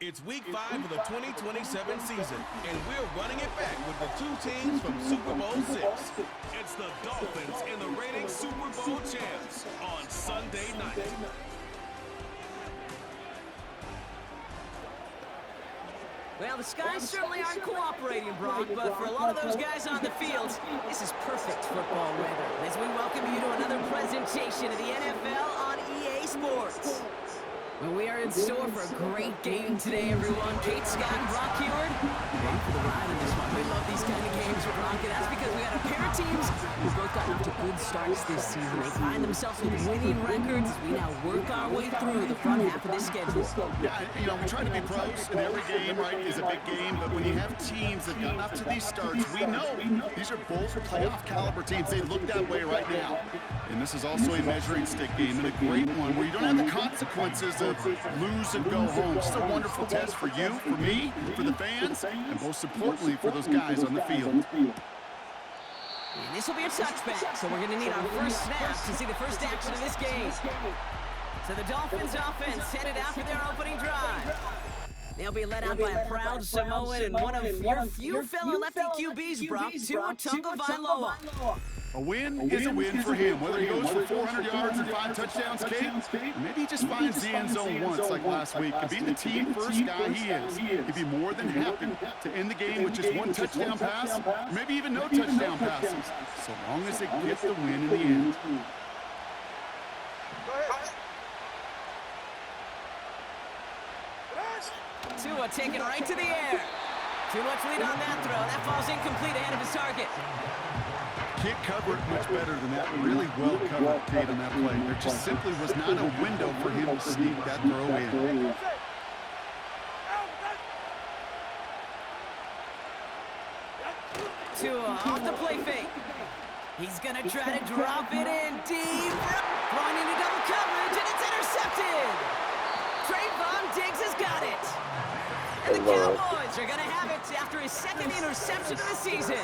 It's week 5 of the 2027 season, and we're running it back with the two teams from Super Bowl 6. It's the Dolphins and the reigning Super Bowl champs on Sunday night. Well, the skies certainly aren't cooperating, Brock, but for a lot of those guys on the field, this is perfect football weather. As we welcome you to another presentation of the NFL on EA Sports. Well, we are in store for a great game today, everyone. Kate Scott and Brock Heward, ready for the ride on this one. We love these kind of games, Brock, and that's because we got a pair of teams who've both gotten off to good starts this season. They find themselves with winning records as we now work our way through the front half of the schedule. Yeah, we try to be pros, and every game, right, is a big game, but when you have teams that got up to these starts, we know these are both playoff caliber teams. They look that way right now. And this is also a measuring stick game, and a great one where you don't have the consequences of lose and go home. Just a wonderful test for you, for me, for the fans, and most importantly for those guys on the field. And this will be a touchback, so we're going to need our first snap to see the first action of this game. So the Dolphins offense headed out for their opening drive. They'll be led out by a proud Samoan and one of your few fellow lefty QBs, Brock, Tua Tagovailoa. A win is a win for him. Whether he goes for 400 yards and 5 touchdowns, Kate, maybe he just finds the end zone once like last week. And being the team first guy he is, he'd be more than happy to end the game with just 1 touchdown pass, or maybe even no touchdown passes, so long as they get the win in the end. Tua taken right to the air. Too much lead on that throw. That falls incomplete ahead of his target. Can't cover it much better than that. Really well covered, Kate, on that play. There just simply was not a window for him to sneak that throw in. Tua off the play fake. He's going to try to drop it in deep. Throwing into double coverage, and it's intercepted. Trayvon Diggs has got it. And the Cowboys are going to have it after his second interception of the season.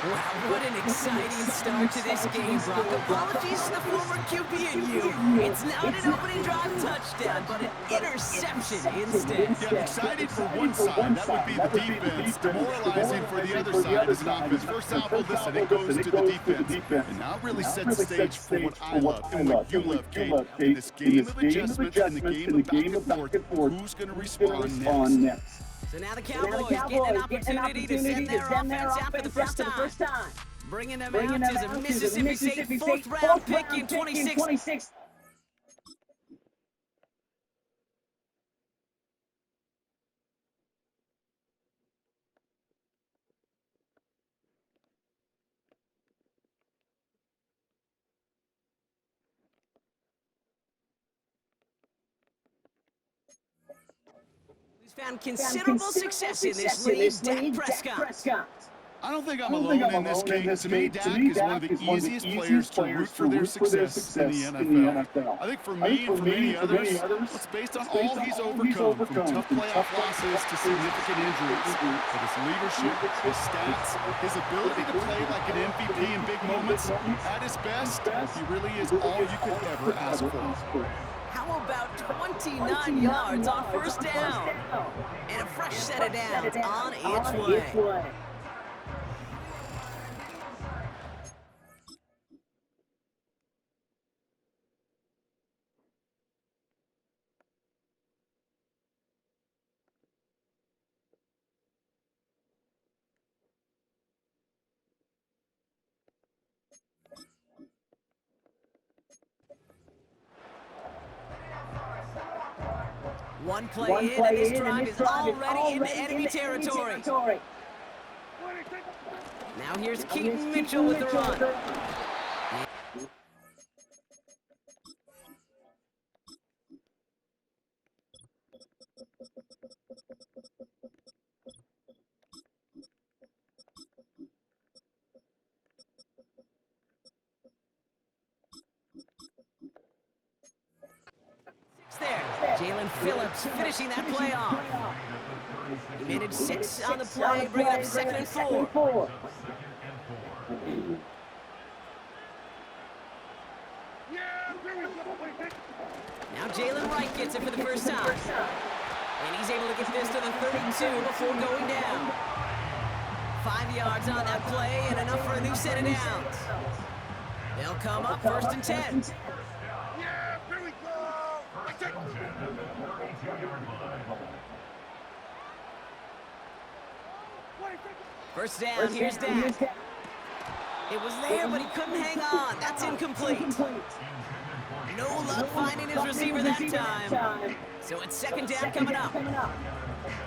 Wow, what an exciting start to this game, Brock. Apologies to the former QB and you. It's not an opening drive touchdown, but an interception instead. Yeah, excited for one side. That would be the defense. Demoralizing for the other side as an offense. First off, well, listen, it goes to the defense. And now it really sets the stage for what I love and what you love, Kate. In this game of adjustments and the game of back and forth, who's going to respond next? So now the Cowboys get an opportunity to send their offense out for the first time. Bringing them out is a Mississippi State 4th round pick in 26. Found considerable success in this league, Dak Prescott. I don't think I'm alone in this case. To me, Dak is one of the easiest players to root for their success in the NFL. I think for me and for many others, it's based on all he's overcome, from tough playoff losses to significant injuries. But his leadership, his stats, his ability to play like an MVP in big moments, at his best, he really is all you could ever ask for. How about 29 yards on first down? And a fresh set of downs on its way. One play in, and this drive is already into enemy territory. Now here's Keaton Mitchell with the run. Jalen Phillips finishing that play off. He made it 6 on the play, bringing up 2nd and 4. Now Jalen Wright gets it for the first time. to get this to the 32 before going down. 5 yards on that play and enough for a new set of downs. They'll come up 1st and 10. Yeah, here we go. First down, here's Dak. It was there, but he couldn't hang on. That's incomplete. No luck finding his receiver that time. So it's 2nd down coming up.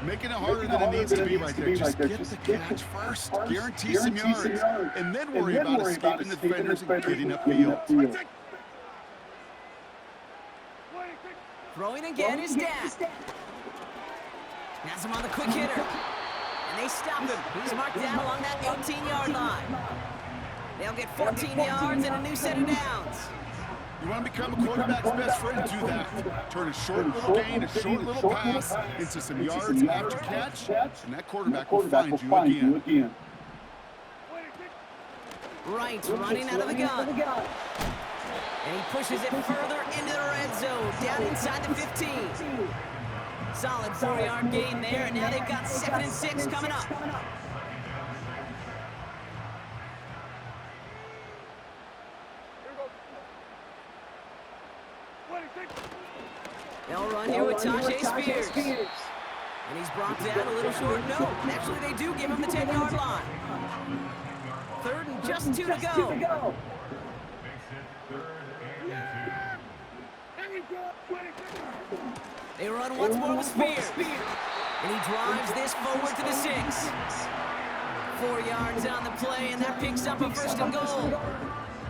Making it harder than it needs to be right there. Just get the catch first. Guarantee some yards. And then worry about escaping the defenders and getting upfield. Throwing again is Dak. Has him on the quick hitter. And they stop him. He's marked down along that 18-yard line. They'll get 14 yards and a new set of downs. You want to become a quarterback's best friend, do that. Turn a short little gain, a short little pass into some yards after catch, and that quarterback will find you again. Right, running out of the gun. And he pushes it further into the red zone, down inside the 15. Solid 4-yard gain there, and now they've got 2nd and 6 coming up. They'll run here with Tajay Spears. And he's brought down a little short. No, actually they do give him the 10-yard line. 3rd and just 2 to go. They run once more with Spears. And he drives this forward to the 6. 4 yards on the play, and that picks up a 1st and goal.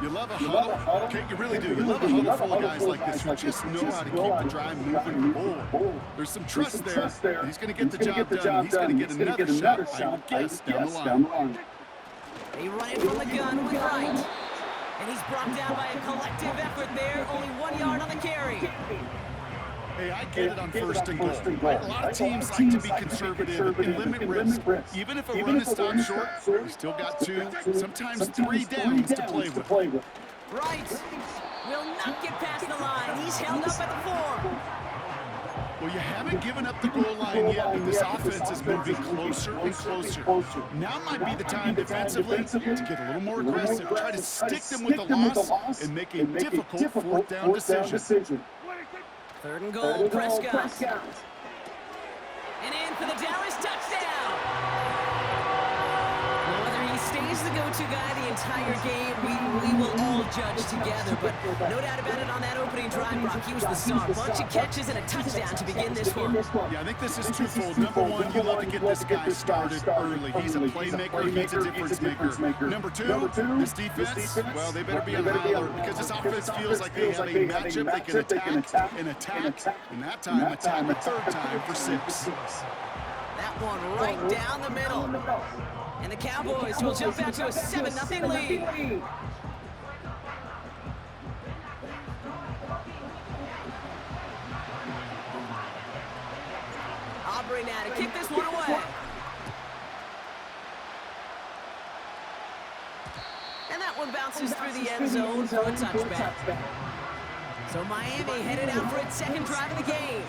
You love a huddle? Okay, you really do. You love a huddle full of guys like this who just know how to keep the drive moving forward. There's some trust there. He's going to get the job done. He's going to get another shot, I would guess, down the line. They run it from the gun with Wright. And he's brought down by a collective effort there. Only 1 yard on the carry. Hey, I get it on 1st and goal. Right? A lot of teams like to be conservative and limit risk. Even if a run is stopped short, you still got 2, sometimes 3 downs to play with. Wright will not get past the line. He's held up at the 4. Well, you haven't given up the goal line yet, but this offense is moving closer and closer. Now might be the time defensively to get a little more aggressive, try to stick them with a loss, and make a difficult 4th down decision. 3rd and goal, Prescott. And in for the Dallas touchdown. Well, whether he stays the go-to guy the entire game, we will all judge together. But no doubt about it, on that opening drive, Brock, he was the star. Bunch of catches and a touchdown to begin this one. Yeah, I think this is twofold. Number one, you love to get this guy started early. He's a playmaker. He's a difference maker. Number two, this defense, well, they better be on high alert because this offense feels like they have a matchup they can attack, and that time attack a 3rd time for 6. That one right down the middle. And the Cowboys will jump out to a 7-0 lead. Aubrey now to kick this one away. And that one bounces through the end zone for a touchback. So Miami headed out for its 2nd drive of the game.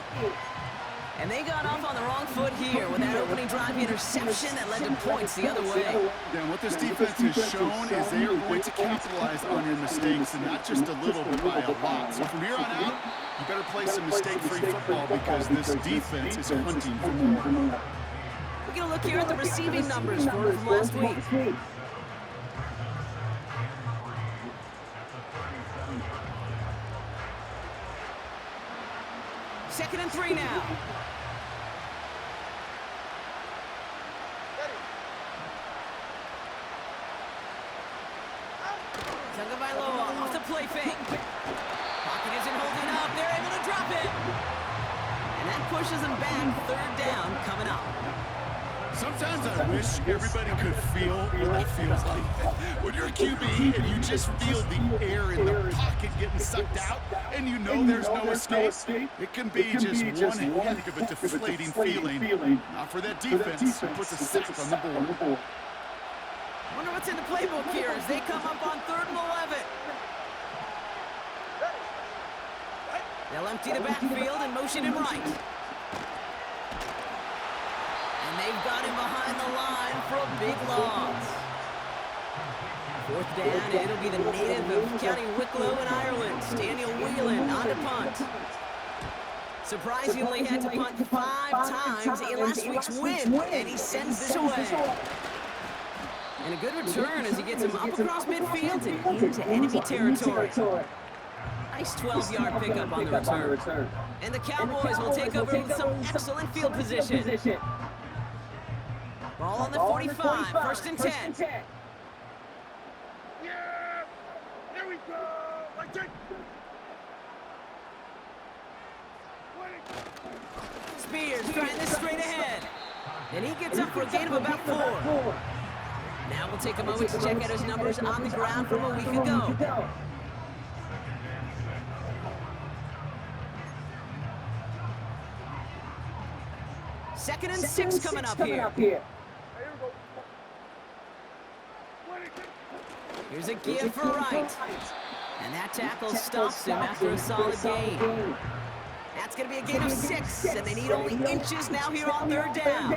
And they got off on the wrong foot here with that opening drive interception that led to points the other way. Yeah, what this defense has shown is they are going to capitalize on your mistakes, and not just a little, but by a lot. So from here on out, you better play some mistake-free football because this defense is hunting for more. We're going to look here at the receiving numbers from last week. Second and 3 now. Tagovailoa off the play fake. Pocket isn't holding up. They're able to drop it. And that pushes them back. 3rd down coming up. Sometimes I wish everybody could feel what that feels like. When you're a QB and you just feel the air in the pocket getting sucked out and you know there's no escape, it can be just one heck of a deflating feeling. Now for that defense, it puts a sack on the board. Wonder what's in the playbook here as they come up on 3rd and 11. They'll empty the backfield and motion him right. they've got him behind the line for a big loss. 4th down, and it'll be the native of County Wicklow in Ireland, Daniel Whelan, on to punt. Surprisingly had to punt 5 times in last week's win, and he sends this away. And a good return as he gets him up across midfield and into enemy territory. Nice 12-yard pickup on the return. And the Cowboys will take over with some excellent field position. Ball on the 45, 1st and 10. Yeah! There we go! Like it! Spears trying this straight ahead. And he gets up for a gain of about 4. Now we'll take a moment to check out his numbers on the ground from a week ago. Second and 6 coming up here. Here's a give for Wright. And that tackle stops him after a solid gain. That's going to be a gain of 6, and they need only inches now here on 3rd down.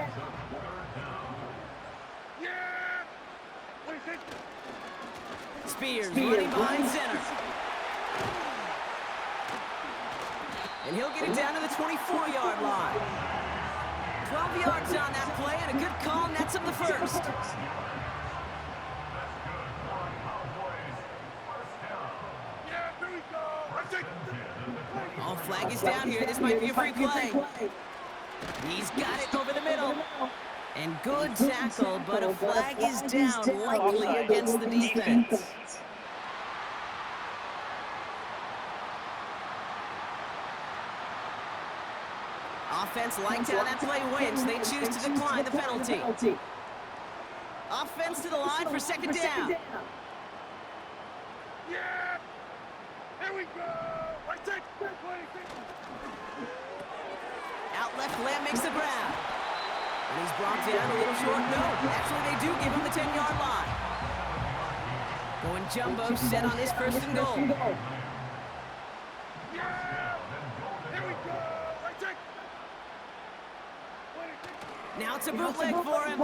Spears running behind center. And he'll get it down to the 24-yard line. 12 yards on that play, and a good call nets him the 1st. Oh, flag is down here. This might be a free play. He's got it over the middle. And good tackle, but a flag is down, likely against the defense. Offense liked how that play went. They choose to decline the penalty. Offense to the line for 2nd down. Yeah! Here we go! Out left, Lamb makes the grab. And he's brought down a little short. No, actually they do give him the 10-yard line. Going jumbo, set on his 1st and goal. Yeah! Here we go! Now it's a bootleg for him.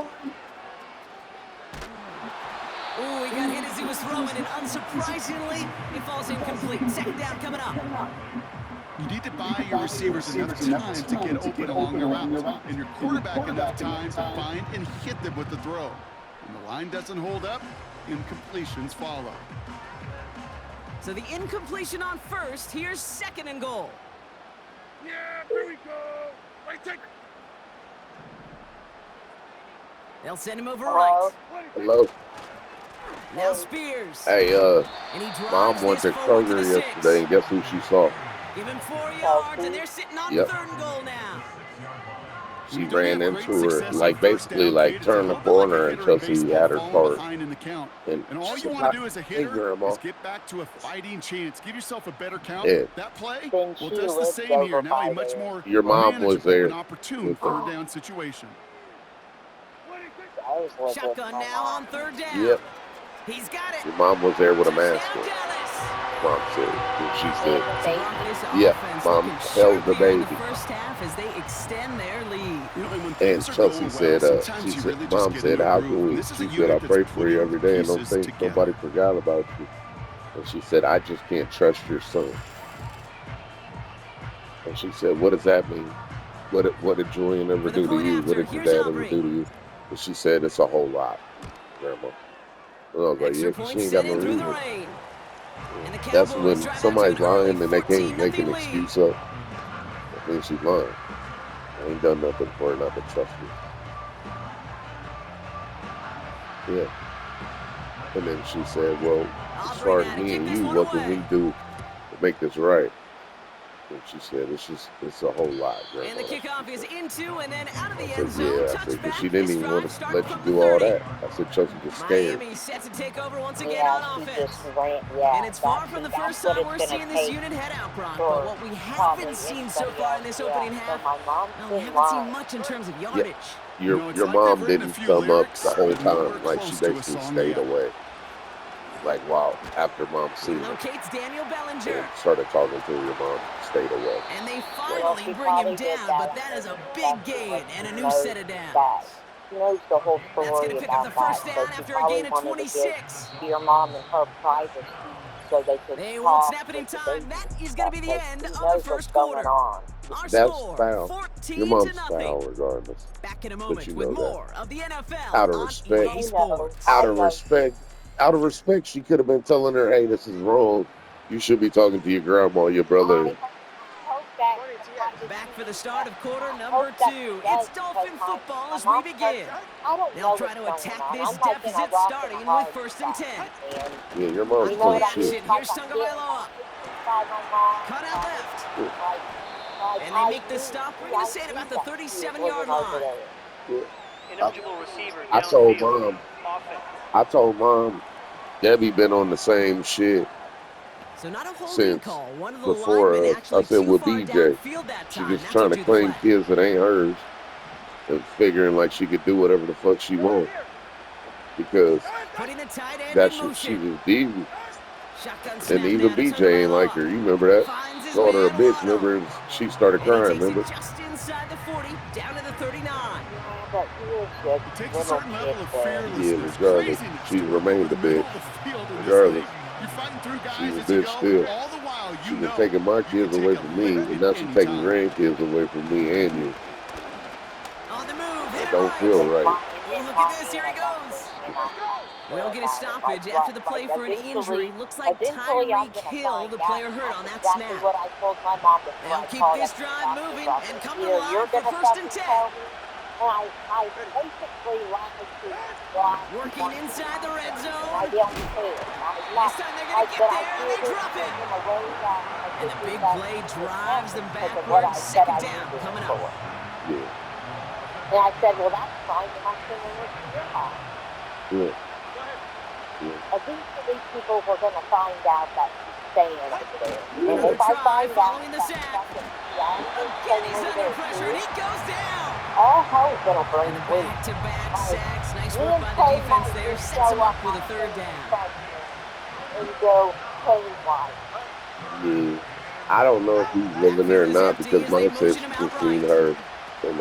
Ooh, he got hit as he was throwing, and unsurprisingly, he falls incomplete. 2nd down coming up. You need to buy your receivers enough time to get open along the route, and your quarterback enough time to find and hit them with the throw. When the line doesn't hold up, incompletions follow. So the incompletion on 1st, here's 2nd and goal. Yeah, here we go. Right take. They'll send him over right. Hello. Now Spears. Hey, And he Mom went to Kroger yesterday, and guess who she saw? Give him 4 yards, and they're sitting on 3rd and goal now. She ran into her, like basically like turned the corner until she had her card. And all you want to do as a hitter is get back to a fighting chance. Give yourself a better count. Yeah. That play, well, does the same here. Now a much more Your mom was there. an opportune 3rd down situation. Shotgun now on 3rd down. Yep. He's got it. Your mom was there with a mask on. Mom said, and she said, yeah, Mom held the baby. First half as they extend their lead. And Chelsea said, Mom said, how can we? She said, I pray for you every day and don't think nobody forgot about you. And she said, I just can't trust your son. And she said, what does that mean? What did Julian ever do to you? What did your dad ever do to you? And she said, it's a whole lot, Grandma. And I was like, yeah, she ain't got no reason. That's when somebody's lying and they can't make an excuse up. I mean, she's lying. I ain't done nothing for her not to trust me. Yeah. And then she said, well, as far as me and you, what can we do to make this right? And she said, it's a whole lot, Grandma. And the kickoff is into and then out of the I end said, zone. yeah, I said, but she didn't even want to let you do all that. I said, Chelsea was scared. Miami set to take over once again on offense. And it's far from the first time we're seeing this unit head out, Brock. But what we haven't seen so far in this opening half, well, we haven't seen much in terms of yardage. Your mom didn't come up the whole time. Like, she basically stayed away. Like, wow, after mom seen it Locates Daniel Bellinger. and started talking to your mom, stayed away. And they finally bring him down, but that is a big gain and a new set of downs. She knows the whole That's story going to pick up about the first that. down So she after a probably gain of wanted 26. to give your mom and her privacy so they could They won't talk snap it in with the time. baby. That is going to be the end She of the knows what's first going quarter. on. Our That's score, foul. 14 Your to mom's nothing. foul regardless. Back in a But moment you with know more of the NFL Out of on respect. EA Sports. Out of respect, she could have been telling her, hey, this is wrong. You should be talking to your grandma, your brother. Back for the start of quarter number 2. It's Dolphin football as we begin. They'll try to attack this deficit starting with 1st and 10. Yeah, your mom's On full play of action, shit. here's Tagovailoa. Cut out left. And they make the stop. We're going to say at about the 37-yard line. Ineligible receiver I told mom, Debbie been on the same shit So not a holding since call. One of the before linemen us. I actually said too with far BJ. downfield that She time. just Not trying to do the claim play. kids that ain't hers and figuring like she could do whatever the fuck she wants because Putting the tight end that's in what she motion. was devious. Shotgun snap And even now to BJ ain't like Tagovailoa. her. You remember that? Finds his Called her a man, bitch. Waddle. Remember? She started And he crying. takes Remember? it just inside the 40, down to the 39. But he is just It takes a little certain level kid of there. fearlessness, regardless, craziness she's to run over remained the a middle bitch. of the field in this Regardless, league. You're fighting through guys she's a as you bitch go. still. All the while, you She's know been taking my you kids can away take a from me, lick and now she's taking anytime. grandkids away from me and you. On the move, hit It it don't right. feel right. Oh, look at this. Here he goes. We'll get a stoppage after the play for an injury. Looks like Tyreek Hill, the player hurt on that snap. What I told my mom before They'll I keep called this up the drive doctor's moving office. and come to Either life you're for gonna 1st and fucking 10. tell me, and I basically lied to God. Working inside the red I zone. don't care. This time they're going to get there, and they drop it. And the big play drives them backwards. 2nd down coming up. Yeah. And I said, well, that's fine, and I'm sending it to your house. Yeah. Eventually, people were going to find out that she's staying over there. And Another if I try find following out the that sack. fucking Again, he's over under there pressure, and he too, goes down. all hell's going to break And the loose. back-to-back sacks. Nice Me work and by the Kay defense might there. just Sets show him up up with on a 3rd down. and go haywire. Yeah. I don't know if he's living there or not because mom said she just seen her, and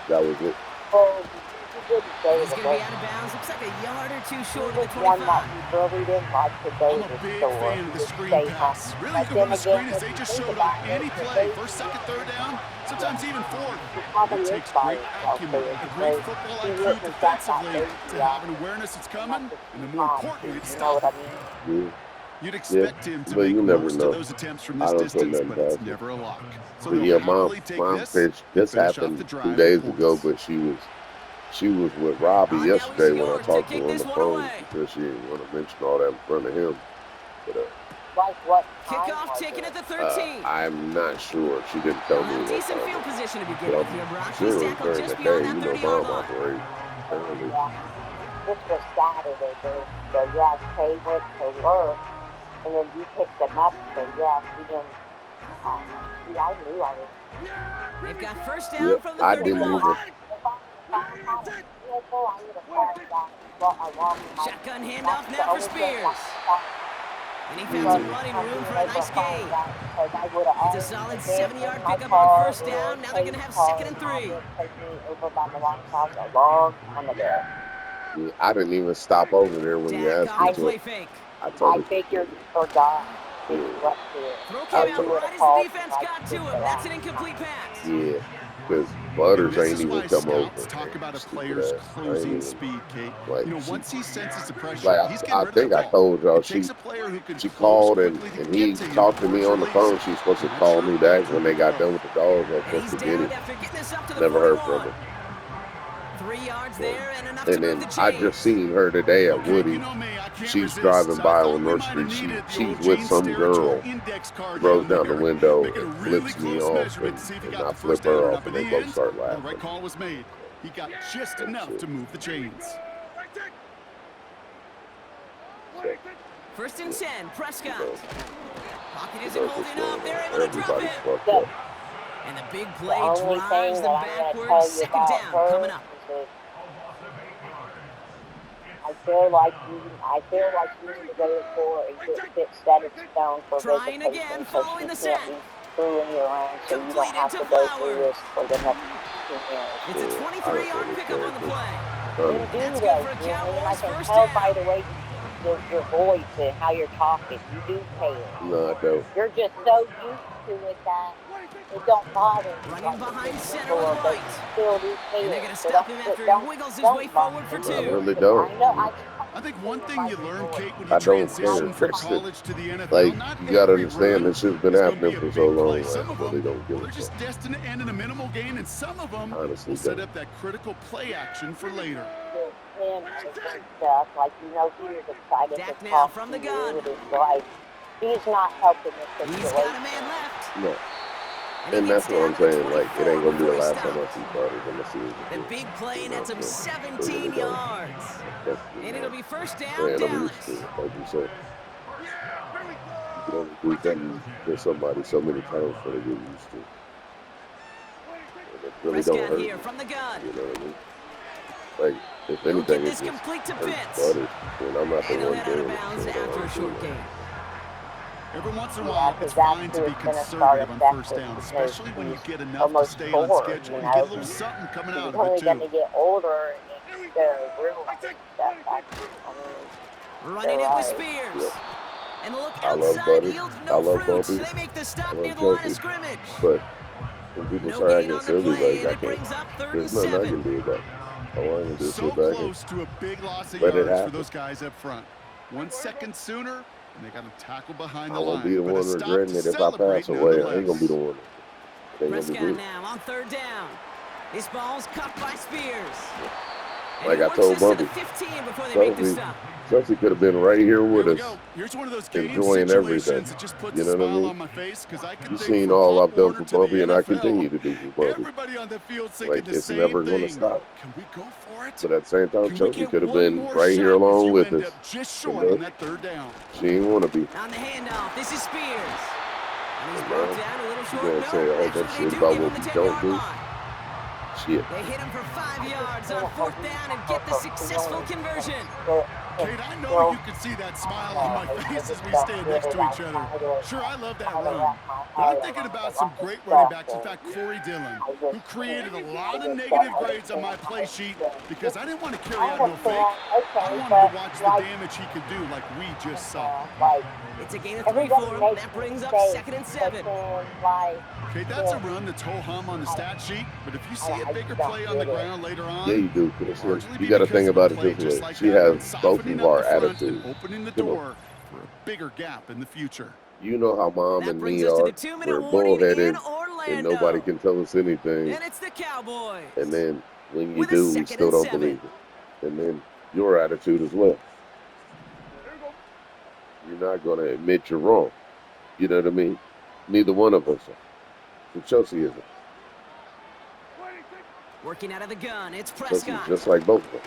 that was it. Oh, he didn't say He's the going to be most. out of bounds. Looks like a yard or two He short of the was one 25. that he really didn't like to go I'm to a the big store. fan of the He'd screen stay pass. home. Really, you But can run then a screen again, as if they you just think showed on about it, any the play. baby, 1st, 2nd, 3rd down, sometimes even 4th. he probably It is takes by great himself acumen, there a great because football he IQ wouldn't have got that defensively baby to have an awareness it's coming, and then more importantly, to you know stop what I it. mean? Yeah. You'd expect him to But make you never most know. of those attempts from I this don't put distance, nothing but it's past it. never a lock. So But they'll yeah, happily take mom this said and this finish off happened the 2 drive with days ago, points. but she was with Robbie Now he's yesterday when I yours to talked to kick her on this the one phone. away. She said she didn't want to mention all that in front of him. But Like what time Kickoff was taken it? at the 13. I'm not sure. She didn't tell They'll me have what decent time. field position to begin But with here, I'm Brock. He's sure tackled during just the beyond day, that you know, 30-yard mom line. operates. Apparently. Yeah. This was Saturday, dude. So yeah, Kay went to work, and then you picked him up. So yeah, he didn't. See, I knew I was. They've got 1st down Yep, from the I 31. didn't even. If I had a vehicle, I would have called that along with my. Shotgun handoff now for Spears. And he found some running room for a nice gain. It's a solid 70-yard pickup on 1st down. Now they're going to have 2nd and 3. Yeah, I didn't even stop over there when you Dak asked on me the to. play fake. I told her. figured you forgot. Throw I came out told- right as the defense got to him. That's an incomplete pass. Yeah, because And Butters this ain't is even why come over. scouts talk about a Stupid player's ass. I ain't closing even- speed, Kate. Like, You know, she- once he senses the pressure, Like he's I getting rid think of I the ball. told y'all It takes a player who can she close called and quickly to he get to him talked to before me it's on the phone. released. She's supposed to Not call sure me if back that's when they a got throw. done with the dogs. I was And supposed he's to get down it. after getting this up to the Never heard 41. from her. 3 yards there and enough to And move then the I chains. just seen her today at Okay, Woody. you know me, I can't She's resist. driving So by I thought on we North might Street. have needed the She's old with Gene some Steratore girl. index card Rolls down down the there. window Make it a and really flips me close off, measurement to see if he and got I the flip first down her or off, not. But and in they the both end, start well, the right laughing. call was made. He got just That's enough it. to move the chains. 1st and 10, Prescott. So, Pocket you isn't know, holding just up. They're able to drop everybody's it. fucked up. And the big The play only drives thing them that I'm going to backwards. tell you 2nd about down her coming up. is I feel like you need to go to the floor and get set in stone for Trying visitation again, because following you the can't set. be screwing you around so you don't Completed have to to go through Flowers. this for the next 2 years. It's a 23-yard pickup on the play. You do That's though, good for a Jimmy, and I Cowboys can first tell by down. the way your voice and how you're talking. You do care. No, I don't. You're just so used to it that it don't bother you. Running Like behind it center with before, but you White. still do care. And they're going to So stop him after he wiggles his way forward for I 2. really don't. I know. I think one thing you learn, Kate, when I you don't transition care. from college to the NFL, Like, not you gotta every understand run this shit's been is gonna be happening a for big so long. play. Like, Some I of really them, don't give they're a just fuck. destined to end in a minimal gain, and some of them Honestly, will set don't. up that critical play action for later. Him and stuff, like he was excited Dak to now talk from to the you. gun. It is like he's not helping the He's situation. got a man left. No. And he And gets that's what down I'm to the saying. Like, it 24 ain't gonna be the before he last time I stops. see Carter. I'm gonna see him The again. big play You know nets what him I'm saying? I 17 really don't. yards. That's, And it'll be first down, man, I'm Dallas. used to it. Like you said, you can only do something to somebody so many times before they get used to it. And it really don't Prescott hurt here me. from the gun. You know what I mean? Like, if He'll anything, get it this just complete to hurts Pitts. Butters. And I'm not the And he'll one head out of doing it. bounds So I don't after a understand short that. gain. Every once in a Yeah, while, because it's that's fine to who's be going to start conservative on first effective down, because especially when you he's get enough to almost stay on 4, schedule you and know. get a little something coming He's out of it, only going too. to get older and he's going to realize that. Running it with right. Spears. Yep. And the look I love outside Butters. yields I no love fruit. Bumpy. They make the I stop love near the line of Chelsea. scrimmage. But when people No start gain acting on the silly, play, like, and I it can't. brings up third There's and nothing I 7. can do about it. All I can do is So sit back and close to a big loss of let it yards for happen. those guys up front. 1 second sooner, and they got him tackled behind I the won't be line. the But a one stop regretting to it if I celebrate pass away. I ain't gonna be the nonetheless. one. It ain't gonna be Prescott me. now on third down. This ball's cut by Spears. And Like he I works told this to the Bumpy, 15 before they make the stop. Chelsea could have been right here Here with we us, go. Here's one of those game enjoying everything. situations that just puts You a know what I smile mean? on my face because I can You've think seen from all Pop I've done Warner for to the Bumpy, and I NFL. continue to do for Bumpy. Everybody on the field thinking Like, the it's same never gonna thing. stop. Can we go for it? But at the same time, Can we Chelsea get could have one been more right here shot as along you with end us. up just You short know? on that third down? She ain't want to be. On the handoff, this is Spears. And he's You brought know? down a little You short. gonna No, say all that actually, they shit do about give him what the we 10-yard don't do? line. Shit. They hit him for 5 yards on fourth down and get the successful conversion. Kate, I know you can see that smile on my face as we stand next to each other. Sure, I love that run. But I'm thinking about some great running backs. In fact, Corey Dillon, who created a lot of negative grades on my play sheet because I didn't want to carry out no fake. I wanted to watch the damage he could do like we just saw. It's a gain of 3 for him. That brings up 2nd and 7. Okay, that's a run that's ho-hum on the stat sheet, but if you see a bigger play on the ground later on, Yeah, you do. Cause largely you be got to because think of a about it play this just way. like She that one, has both softening of up our the front and attitudes. opening the You know, door for a bigger gap in the future. you know how Mom That and brings me us to are. the 2-minute We're warning in bullheaded, Orlando. and nobody can tell us anything. And it's the Cowboys. And then when you With a do, we 2nd still and don't 7. believe it. And then your attitude as well. You're not going to admit you're wrong. You know what I mean? Neither one of us are. So Chelsea isn't. Working out of the gun, it's Chelsea's Prescott. just like both of them.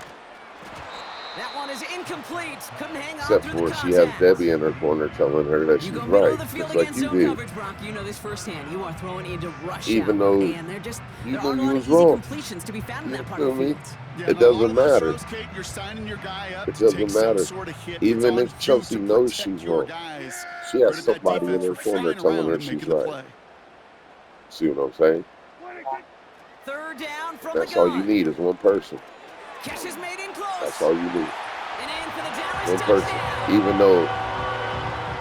That one is incomplete. Couldn't hang on Except through the for contact. she has Debbie in her corner telling her that You she's go middle right, of the field just like against you zone did. coverage, Brock. You know this firsthand. You are throwing into rush Even hour, though and there you aren't knew a you lot was of easy wrong. completions to be found in You that part of feel the me? field. Yeah, It and a lot doesn't of those matter. throws, Kate, you're signing your guy up It to doesn't take some matter. sort of hit. It's Even on if you Chelsea to knows protect she's your wrong, guys. she has Credit that somebody in defense her for corner flying telling around her and she's making the right. play. See what I'm saying? Third down from That's the all gun. you need is one person. Catch is made in close. That's all you need. And in for the Dallas One person. touchdown. Even though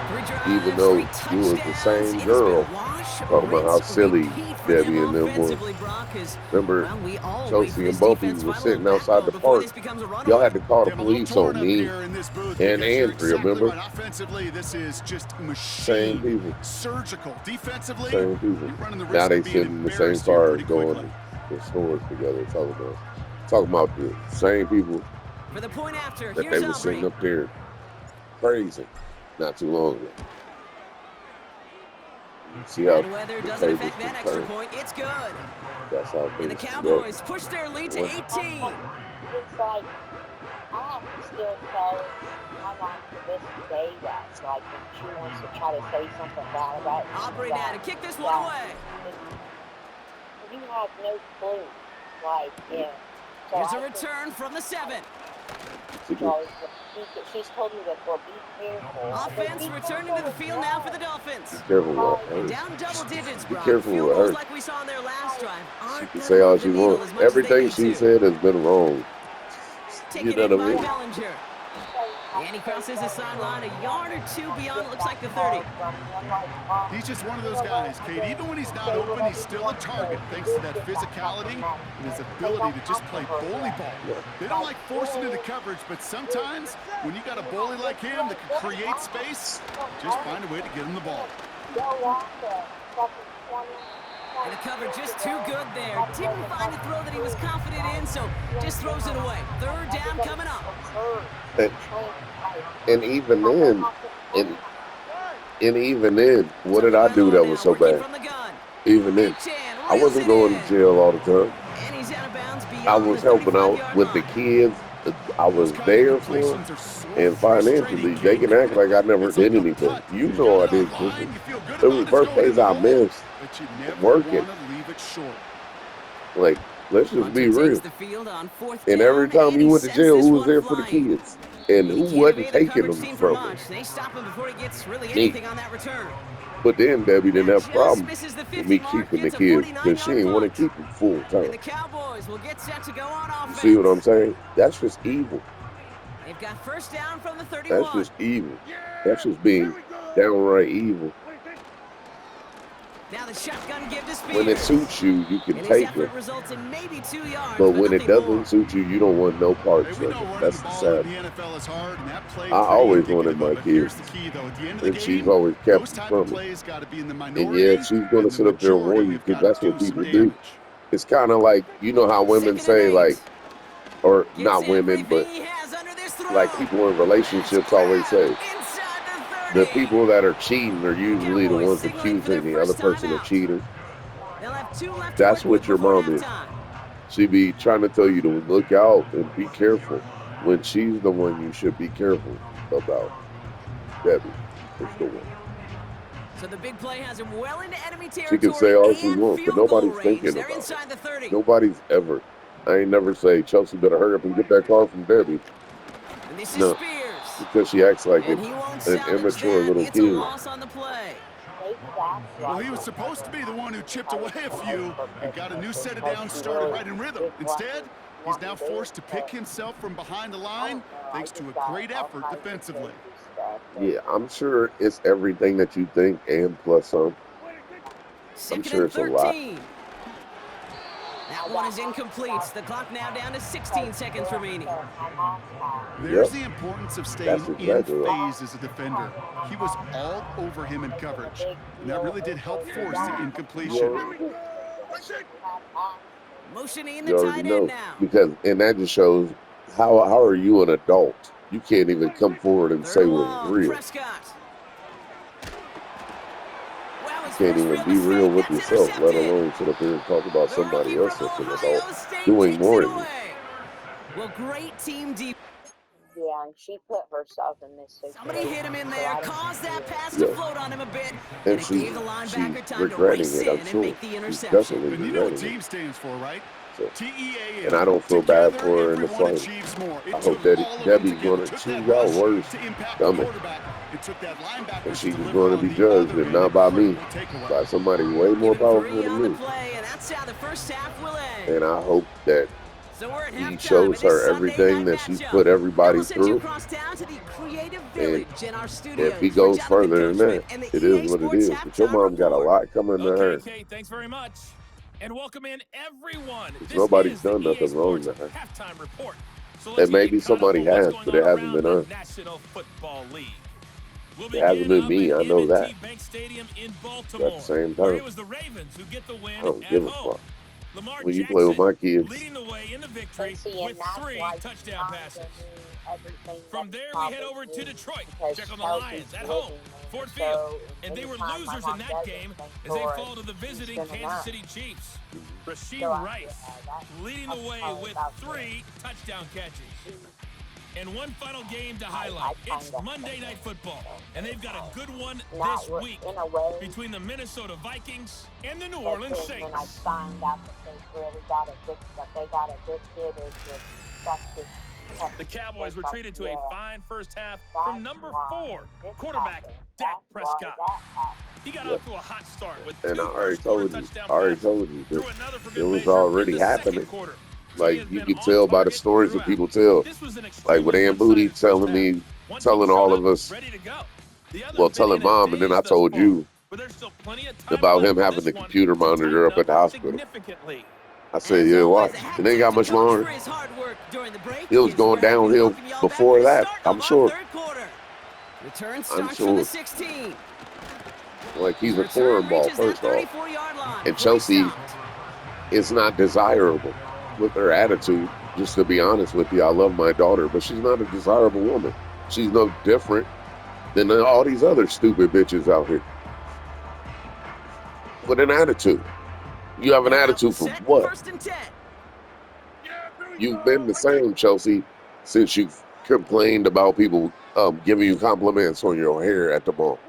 3 drives, even though 3 you was the touchdowns. same It has girl been wash, talking about how rinse, silly repeat for them Debbie and them was. offensively, Brock, 'cause, Remember, well, we all wait for Chelsea this and Bumpy defense was final sitting outside the before park. this becomes a Y'all runaway. had to call the Yeah, I'm a little police torn on up me here in this booth and because you're Andrew, exactly remember? right. Offensively, this is just Same machine. people. Surgical. Defensively, Same people. you're running the Now risk they of being sitting in the same embarrassed here car pretty going quickly. to stores together talking about the same people For the point after, that they here's were sitting Aubrey. up there praising not too long ago. See how Bad weather the doesn't tables affect that can extra turn. point. It's good. That's how And the things can go. Cowboys push their lead to What? 18. It's like, I have to still tell my mom to this day that, like, when she wants to try to say something bad about you, Aubrey now to kick this one that away. you have no clue. Like, yeah. So Here's a I think return from the 7. She's told me before, be careful. Offense returning to the field now for the Dolphins. Be careful with her. And down double digits, Be Brock. careful Field with goals her. like we saw in their last drive She aren't can gonna say all move she the needle wants. as much as they Everything need she to. said has been wrong. You Taken know in what I by mean? Bellinger. And he crosses the sideline a yard or two beyond what looks like the 30. He's just one of those guys, Kate. Even when he's not open, he's still a target thanks to that physicality and his ability to just play bully ball. They don't like forcing into coverage, but sometimes when you got a bully like him that can create space, just find a way to get him the ball. And the cover just too good there. Didn't find a throw that he was confident in, so just throws it away. Third down coming up. And even then, and even then, what did I do that was so bad? Even then, I wasn't going to jail all the time. And he's out of bounds I beyond was the helping out 35-yard with the line. kids. I was there for them. And financially, they can act like I never did anything. You know I did something. There was birthdays I missed. Working. Like, let's just be real. And every time you went to jail, who was there for the kids? And who wasn't taking them from me? They stop him before he gets really Me. anything on that return. But then Debbie didn't have a problem Misses the with 50 me mark, keeping the gets a kids because she 49-yard didn't want to punt. keep them full And time. the Cowboys will get set to go on offense. See what I'm saying? That's just evil. They've got first down from the 31. That's just evil. That's just being downright evil. Now the shotgun give to Spears. When it suits you, you can And his take effort it. results in maybe 2 yards, But when it nothing doesn't more. suit you, you don't want no parts Hey, we of know it. running That's the the ball in sad. the NFL is hard, and that play I pretty always indicative wanted of my it. Here's kids. the key, though. At the end of the And game, she's always kept those them type from of me. plays got to be in the And minority. yeah, she's going to and the sit up there and warn majority you have because got that's to what do some people do. damage. It's kind of like, you know how women Second and say, like, 8. or Gets not women, but everything he has under this throw. like people in relationships always say, Inside the the 30. people that are cheating are usually the Cowboys ones signaling for their accusing the other first person of timeout. cheating. They'll have 2 left to That's work with what your before mom is. halftime. She be trying to tell you to look out and be careful when she's the one you should be careful about. Debbie is the one. So the big play has him well into enemy territory. She can say all she and wants, but field goal nobody's range. thinking They're about inside it. the 30. Nobody's ever. I ain't never say, Chelsea better hurry up and get that call from Debbie. And this is No, Spears. because she acts like And he won't an salvage immature that. little It's a kid. loss on the play. Well, he was supposed to be the one who chipped away a few and got a new set of downs started right in rhythm. Instead, he's now forced to pick himself from behind the line thanks to a great effort defensively. Yeah, I'm sure it's everything that you think and plus some. I'm Second sure and it's a lot. 13. That one is incomplete. The clock now down to 16 seconds remaining. There's Yep. the importance of That's staying exactly in right. phase as a defender. He was all over him in coverage, and that really did help force the incompletion. Motioning in the You tight already end know. now. Because, and that just shows how are you an adult? You can't even come forward and Third say and what's long, real. Prescott. Well, his Can't first even real be real mistake, with that's yourself, let intercepted. alone sit up here and talk about The somebody rookie else from that's an Ohio adult State doing takes more it than you. away. Well, great team deep. Yeah, and she put herself in this situation. Somebody hit him in there, caused that pass to Yeah. float on him a bit, And and it gave the linebacker she's time to regretting race it, in I'm and sure. make the She's interception. definitely And you know what regretting team it. stands for, right? So, TEAM. and I don't feel bad Together, for her in the everyone fight. achieves more. I It hope took that all of them Debbie's together. going to Took choose that our rush worst to impact the stomach. quarterback. It took that linebacker And to she's deliver going to on be the judged other and end. not by me, Critical takeaway. by somebody way more Given powerful 3 than on the me. play, and that's how the first half will end. And I hope that So we're at he halftime shows in this her Sunday everything night that she's matchup. put Now everybody we'll send you through. across town to the Creative And Village in our if studios he for goes Jonathan further than Coachman that, and the it EA is what it Sports is. But your halftime mom got a report. lot coming to her. Okay, Kate, thanks very much. And welcome in everyone. Because This nobody's is the done EA nothing wrong Sports to her. halftime report. So And let's get maybe you caught up somebody on what's has, going but on it hasn't around been the us. National Football League. We'll It begin hasn't been up me, at I know that. M&T Bank Stadium in But Baltimore, at the same where it time, was the Ravens who get the I win don't at give a home. fuck. Lamar When you play with Jackson my kids, leading the way in the victory And see, and with that's 3 why touchdown passes. everything From there, we head over to Detroit. Check on the Lions at home, Ford Field. And they were losers in that game as they fall to the visiting Kansas City Chiefs. Rasheed Rice leading the way with 3 touchdown catches. And one final game to highlight. It's Monday Night Football, and they've got a good one this week between the Minnesota Vikings and the New Orleans When I Saints. find out that they really got a good kid is just that's just The Cowboys were treated to a fine first half from number 4, quarterback Dak Prescott. He got off to a hot start with And I two already first-quarter told you, touchdown I already passes. told you Threw that another for it good was measure already in the second happening. quarter. He Like, has you been could on tell by the target stories that throughout. people tell. This was an Like extremely with Aunt Booty one-sided first telling half. me, One team telling showed all up of us, ready to go. The other's well, been telling in a Mom, and then I daze thus told far, you but there's still plenty of time about left him for having this the one computer to monitor tighten up at the hospital. significantly. I said, As yeah, always, watch. a hat It ain't tip got to much Coach longer. for his hard work during the break. It was As going we're happy to downhill welcome you all back before for the that, start I'm of our sure. third quarter. Return I'm starts from sure. the 16. Like, he's His a return foreign ball, reaches that first off. 34-yard line And before he's Chelsea stopped. is not desirable with her attitude. Just to be honest with you, I love my daughter, but she's not a desirable woman. She's no different than all these other stupid bitches out here with an attitude. You have an They're out attitude and for set, what? 1st and 10. You've been the same, Chelsea, since you've complained about people giving you compliments on your hair at the mall.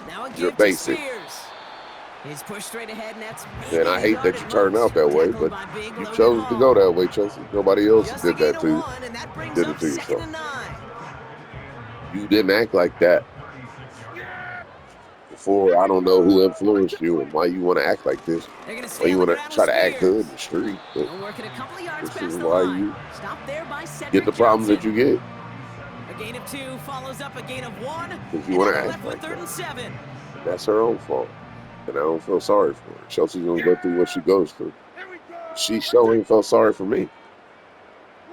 Now a You're give to basic. Spears. He's pushed straight ahead, and that's And maybe I a hate yard that you at turned most. out that way, Tackled but by Big you Logan chose to go Hall. that way, Chelsea. Nobody else Just a did gain that of to you. 1, and that brings Did up it to 2nd yourself. and 9. You didn't act like that before. I don't know who influenced you and why you want to act like this. They're going to Why stay you on the want to ground try with to act good Spears. in the street. But He'll work it a couple of yards this past is the why line. you Stopped there by get Cedric the problems Johnson. that you get, A gain of 2 follows up a gain of 1, because and you now want to they're act left with like 3rd that. and 7. And that's her own fault. And I don't feel sorry for her. Chelsea's going to go through what she goes through. She sure ain't felt sorry for me.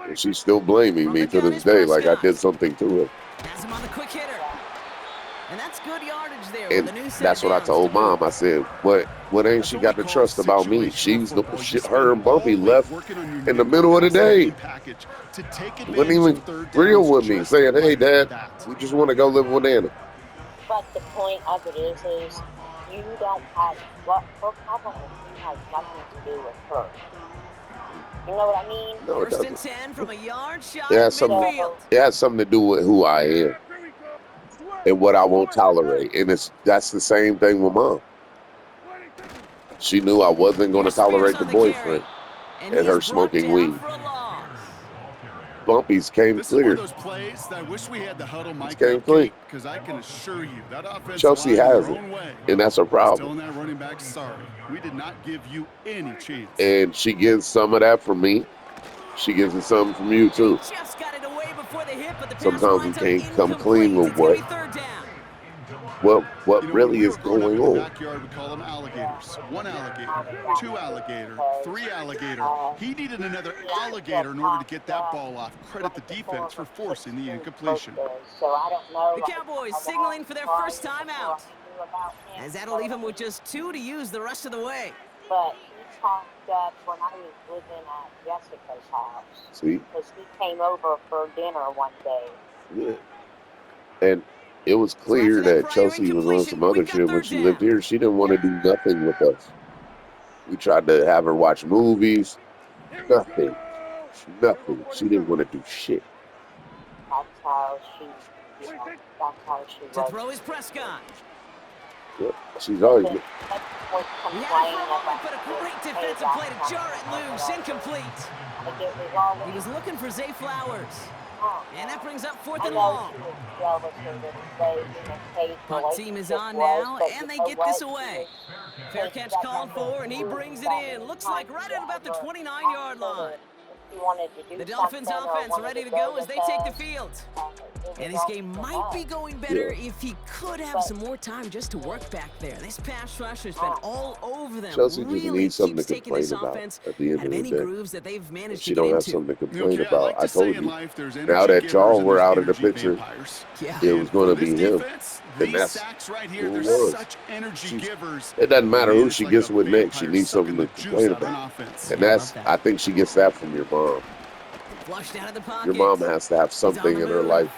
And she's still blaming From me the to gun this is day like I Prescott. did something to her. Has him on the quick hitter. And that's good yardage there with And a new set that's of what I downs to told Mom. boot. I said, what ain't That's she what we got to call trust about me? situational She's the football. You her spend and Bumpy all week left working on your in the new middle of the passing day. game package to take Wasn't advantage of even third real downs with me, just saying, hey, like Dad, that. we just want to go live with Nana. But the point of it is you don't have what her problem with you has nothing to do with her. You know what I mean? No, it 1st and doesn't. 10 from a yard shot It at has something, midfield. it has something to do with who I am and what I won't tolerate. And that's the same thing with Mom. She knew I wasn't going to Here's Spears tolerate the on the carry. boyfriend And and he is her brought smoking down weed. for a loss. Bumpy's came This is one of clear. those plays that I wish we had the huddle It's mic came up, clean. Kate, because I can assure you that offensive Chelsea line in has their it, own way and that's her is problem. telling that running back, sorry, we did not give you any chance. And she gets some of that from me. She gets it some from you, too. He just got it away before the hit, but the pass Sometimes we winds up can't come clean incomplete. with It's going to be 3rd down. what You know, when really we is were growing up going in the on. backyard, we called them alligators. 1 alligator, 2 alligator, 3 alligator. He needed another alligator in order to get that ball off. Credit the defense for forcing the incompletion. So I don't know. The Cowboys signaling for their first time out. As that'll leave him with just 2 to use the rest of the way. But he talked up when I was living at Jessica's house. See? Because he came over for dinner one day. Yeah. And it was clear that Chelsea was on some other shit when she lived here. She didn't want to do nothing with us. We tried to have her watch movies. Nothing. Nothing. She didn't want to do shit. That's how she To throw is Prescott. Yep. She's always. He had it for a moment, but a great defensive play to jar it loose. Incomplete. He was looking for Zay Flowers. And that brings up 4th and long. Punt team is on now, and they get this away. Fair catch called for, and he brings it in. Looks like right at about the 29-yard line. The Dolphins offense ready to go as they take the field. And this game might be going better if he could have some more time just to work back there. This pass rush has been all over them. Chelsea just really needs something keeps to taking this complain about offense at the end out of of the any day. grooves that they've managed She to get don't have into. something to complain Okay, about. like I told in you. life, there's Now that y'all givers were and out of the energy picture, vampires. Yeah. it was going to be him. Defense, And that's sacks right here, who it they're was. such energy givers. It doesn't matter Man, who it's she like gets a with next. She vampire needs sucking something to the juice complain out of an about. offense. And Yeah, I that's, love that. I think she gets that from your mom. Flushed out of the pocket. Your mom has to have something in her life.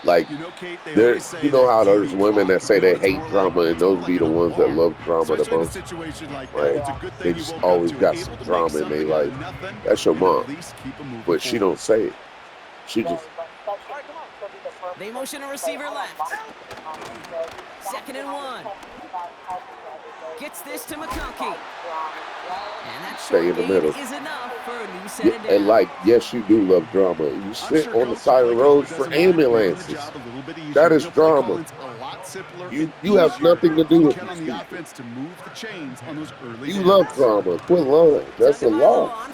Like, You know, Kate, they there, always say you know that how TV there's women that talk, say you know, they it's hate more drama, like, and it's more those like be the an ones that alarm. love drama the Especially in a most. situation like that. Like, It's a good they thing you just woke always up to got it, some able to make drama in something their out of life. nothing, That's your and at mom. least keep 'em moving But she forward. don't say it. She just, They motion a receiver left. 2nd and 1. Gets this to McConkey. And that Stay short in the gain middle. is enough. for a new set of downs. And like, yes, you do love drama. You sit on the side of the road for ambulances. That is drama. You have nothing to do with these people. You love drama. Quit lying. That's a lie.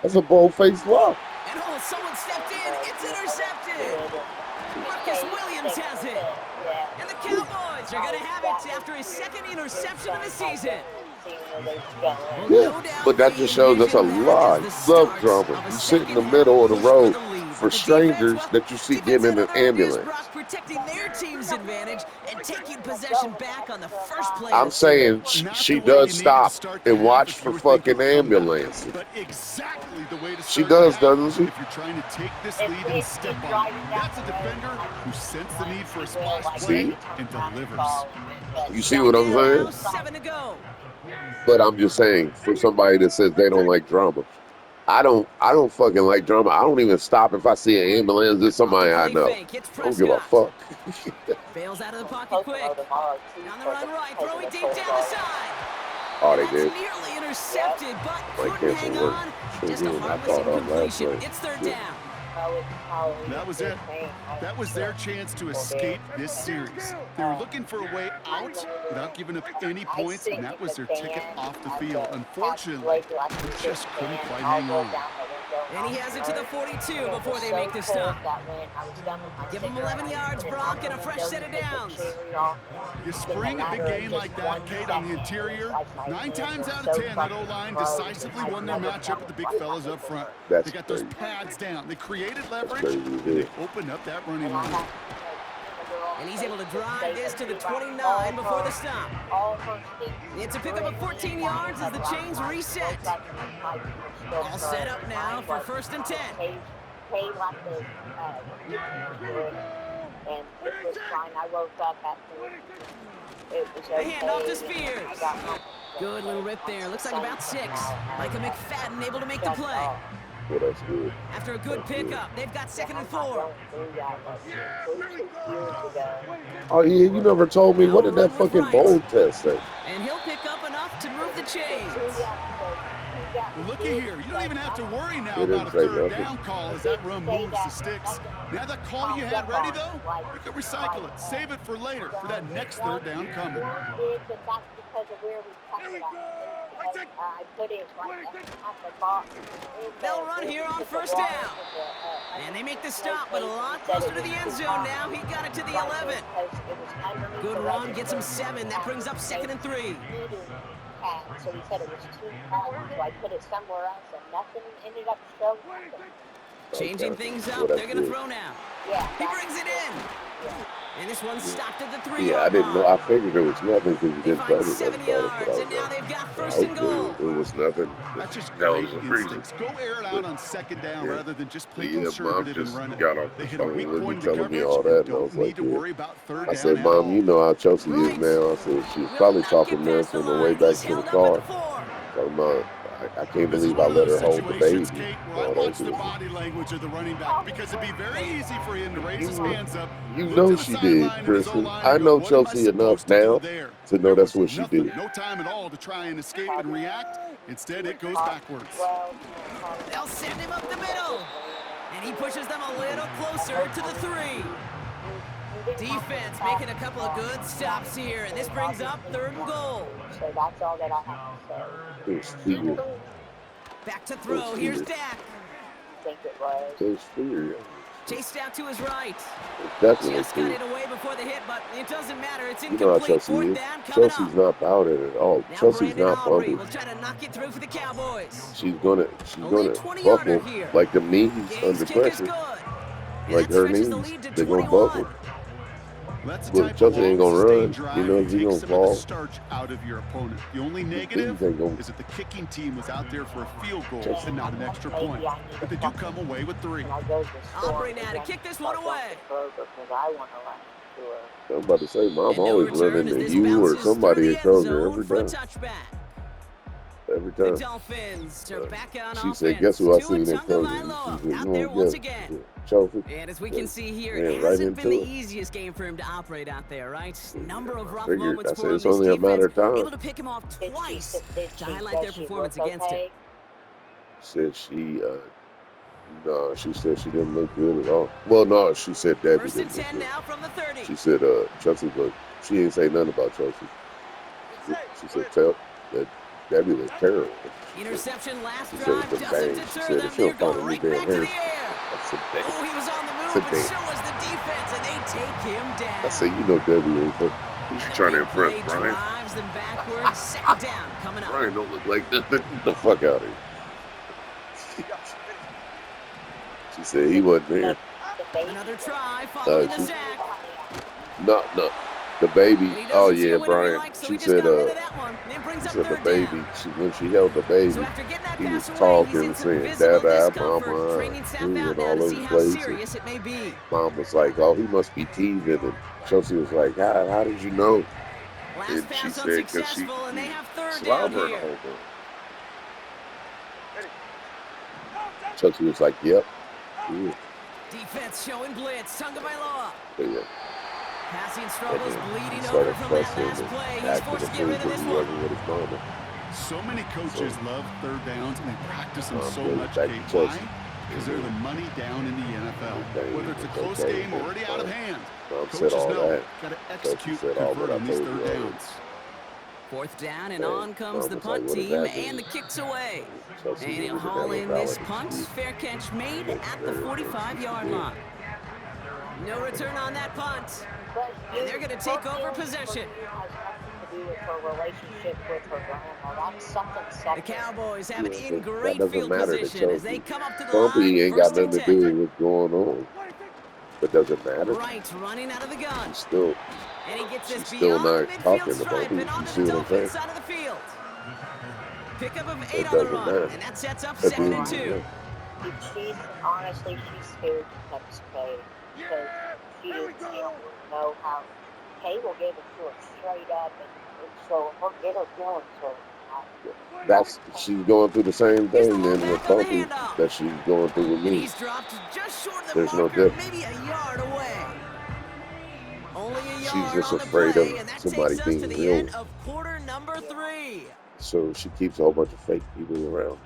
That's a bold-faced lie. And someone stepped in. It's intercepted. Marcus Williams has it. And the Cowboys are going to have it after his second interception of the season. Yeah, but that just shows us a lie. You love drama. You sit in the middle of the road for strangers that you see getting in an ambulance. Protecting their team's advantage and taking possession back on the first play. I'm saying she does stop and watch for fucking ambulances. She does, doesn't she? If you're trying to take this lead and step on it, that's a defender who senses the need for a splash play and delivers. You see what I'm saying? 7 to go. But I'm just saying, for somebody that says they don't like drama, I don't fucking like drama. I don't even stop if I see an ambulance or somebody I know. I don't give a fuck. Bails out of the pocket quick. Down the run right, throwing deep down the side. Oh, they did. Nearly intercepted, but couldn't hang on. Just a harmless incompletion. It's third down. That was it. That was their chance to escape this series. They were looking for a way out without giving up any points, and that was their ticket off the field. Unfortunately, they just couldn't quite hang on. And he has it to the 42 before they make the stop. Give him 11 yards, Brock, and a fresh set of downs. You spring a big gain like that, Kate, on the interior. 9 times out of 10, that O-line decisively won their matchup with the big fellas up front. They got those pads down. They created leverage, and they opened up that running line. And he's able to drive this to the 29 before the stop. It's a pickup of 14 yards as the chains reset. All set up now for 1st and 10. A handoff to Spears. Good little rip there. Looks like about 6. Micah McFadden able to make the play. Well, that's good. After a good pickup, they've got 2nd and 4. Oh, yeah, you never told me. What did that fucking bold test say? And he'll pick up enough to move the chains. Well, looky here. You don't even have to worry now about a third down call as that run moves the sticks. Now that call you had ready, though, you can recycle it. Save it for later for that next third down coming. They'll run here on 1st down. And they make the stop, but a lot closer to the end zone now. He got it to the 11. Good run, gets him 7. That brings up 2nd and 3. So he said it was too tight, so I put it somewhere else, and nothing ended up showing up. Changing things up, they're going to throw now. He brings it in. And this one's stopped at the 3-yard Yeah, I didn't know. I figured there was nothing because you They didn't find tell me 7 yards, and now they've got 1st and goal. It was nothing. That's just That great was a reason. instincts. Go air it out on 2nd down rather than just play Yeah, Mom conservative and just run it. got off They the hit a phone weak and point be in the telling me coverage. all that, and I Don't was need like, to yeah. worry about third I down said, at Mom, all. you know how Chelsea is now. I said, she was probably talking mess on the way back to the car. So, no, I can't believe I let her hold the baby. Kate, where I watch the body language of the running back because it'd be very easy for him to raise his hands up. You look know to the she sideline did, with his Kristen. O-line I and know go, what am I Chelsea enough supposed to do now there? to know There that's was what she nothing, did. no time at all to try and escape and react. Instead, it goes backwards. They'll send him up the middle. And he pushes them a little closer to the 3. Defense making a couple of good stops here, and this brings up 3rd and goal. So that's all that I have to say. It was Back to throw. Here's Dak. I think it was. It's fear. Chased out to his right. Definitely Just got fear. it away before the hit, but it doesn't matter. It's You know how incomplete. Chelsea 4th is. down coming Chelsea's up. not bowed at all. Now Chelsea's Brandon not Aubrey bumping. will try to knock it through for the Cowboys. She's gonna Only 20-yarder buckle here. like them knees Game's under kick is pressure. good. And Like that her stretches the knees, lead to they're gonna 21. buckle. That's the But type of Chelsea ain't gonna long, run. sustained You know, drive if that you takes gonna some of the fall, starch out of your opponent. The only negative is that the kicking team was out there for a field goal and not an extra point. But they do come away with 3. Aubrey now to kick this one away. I'm about to say, Mom And no always return running as to this you or bounces somebody through at the end Kroger zone every for a time. touchback. Every The time. Dolphins are back on She offense. said, guess who I Tua seen in Tagovailoa Kroger? She said, out you there won't once guess. again. Chelsea. And as we can see here, Yeah, it right hasn't been into the it. easiest game for him to operate out there, right? Number of rough Figured. moments I for said him. it's This only a matter of defense time. able to pick him off twice to highlight their performance against him. said no, she said she didn't look good at all. Well, no, she said Debbie First and didn't look 10 good. now from the 30. She said Chelsea looked. She didn't say nothing about Chelsea. She said that Debbie looked terrible. Interception last She said drive it's a doesn't bang. She deter said them. if she They're don't find going any right damn back to the hairs, air. that's a dang. Oh, he was on the That's a move, and dang. so was the defense, and they take him down. I say, you know, Debbie ain't her. She's trying to impress Big Brian. drives them backwards. Second down coming up. Brian don't look like nothing. Get the fuck out of here. She said he wasn't there. Another try following the sack. No. The baby. Oh yeah, Brian. She said the baby. When she held the baby, he was talking, saying "Dada, Mama," and all over the place. Mom was like, "Oh, he must be teasing," and Chelsea was like, "How did you know?" And she said, "Because she slammed her the whole time." Chelsea was like, "Yep." Yeah. Defense showing blitz. Tagovailoa. Yeah. Passing struggles bleeding over from that last play. He's forced to get rid of this one. So many coaches love third downs and they practice them so much. Why? Because they're the money down in the NFL. Whether it's a close game already out of hand, coaches know got to execute converting these third downs. Fourth down, and on comes the punt team, and the kick's away. And he'll haul in this punt. Fair catch made at the 45-yard line. No return on that punt. And they're going to take over possession. The Cowboys have it in great field position as they come up to the line. Ain't got nothing to do with what's going on. But does it matter? Right, running out of the gun. And he gets this still beyond not the talking midfield about stripe and onto the Dolphins side of the field. Pickup of 8 on the run, and that sets up 2nd and 2. Honestly, she's scared to touch Kay because she don't know how. Kay will give it to her straight up, and so her get her feelings hurt. She's going through the same thing then with Bumpy that she's going through with me. He's dropped just short of the There's no marker, difference. maybe a yard away. Only a yard She's just on the afraid play, of and that somebody takes us being to the real. end of quarter number 3. So she keeps a whole bunch of fake people around.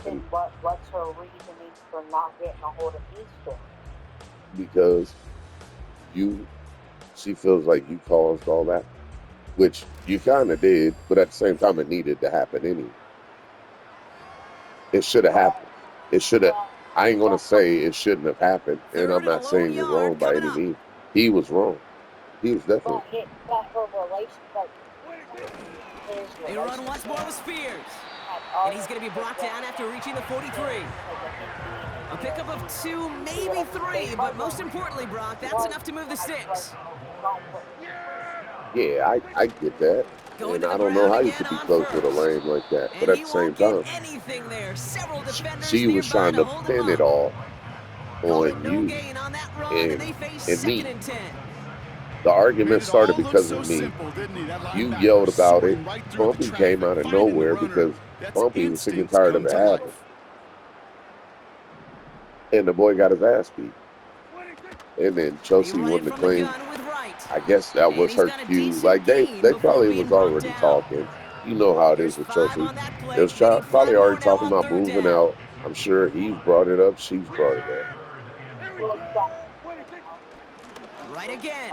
And what's her reasoning for not getting a hold of Easter? Because she feels like you caused all that, which you kind of did, but at the same time, it needed to happen anyway. It should have happened. It should have. I ain't gonna say it shouldn't have happened, and I'm not saying you're wrong by any means. He was wrong. He was definitely. They run once more with Spears. And he's going to be brought down after reaching the 43. A pickup of 2, maybe 3, but most importantly, Brock, that's enough to move the 6. Yeah, I get that. And I don't know how you could be close with a lane like that. But at the same time, she was trying to pin it all on you and me. The argument started because of me. You yelled about it. Bumpy came out of nowhere because Bumpy was sick and tired of it happening. And the boy got his ass beat. And then Chelsea wanted to claim, I guess that was her cue. Like, they probably was already talking. You know how it is with Chelsea. They was probably already talking about moving out. I'm sure he's brought it up. She's brought it up. Right again.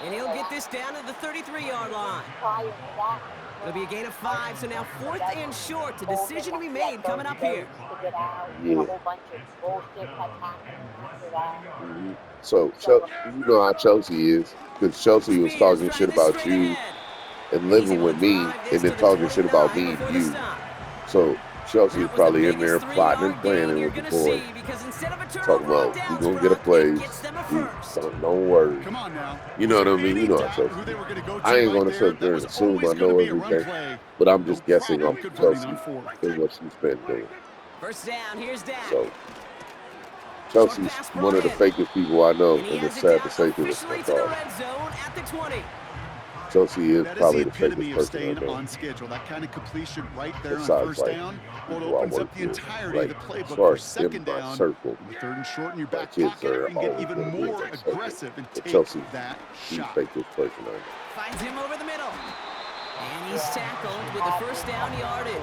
And he'll get this down to the 33-yard line. It'll be a gain of 5, so now 4th and short. A decision to be made coming up here. Yeah. So, you know how Chelsea is. Because Chelsea was talking shit about you and living with me and then talking shit about me and you. So, Chelsea was probably in there plotting and planning with the boys. Talking about, we're going to get a place. Don't worry. You know what I mean? You know how Chelsea is. I ain't going to sit there and assume I know everything. But I'm just guessing on Chelsea and what she's been doing. First down, here's Dak. So, Chelsea's one of the fakest people I know, and it's sad to say because it's my dog. Chelsea is probably the fakest person I know. On schedule. That kind of completion right there Besides, on first like, down. Well, it people I opens work up the with, entirety like, of the as playbook far for as in second my down. circle, Third and short in your my back kids pocket. are You can get always even going to be in more my circle. aggressive and But take Chelsea, that she's shot. fakest person I know. Finds him over the middle. And He's tackled with a first down yardage.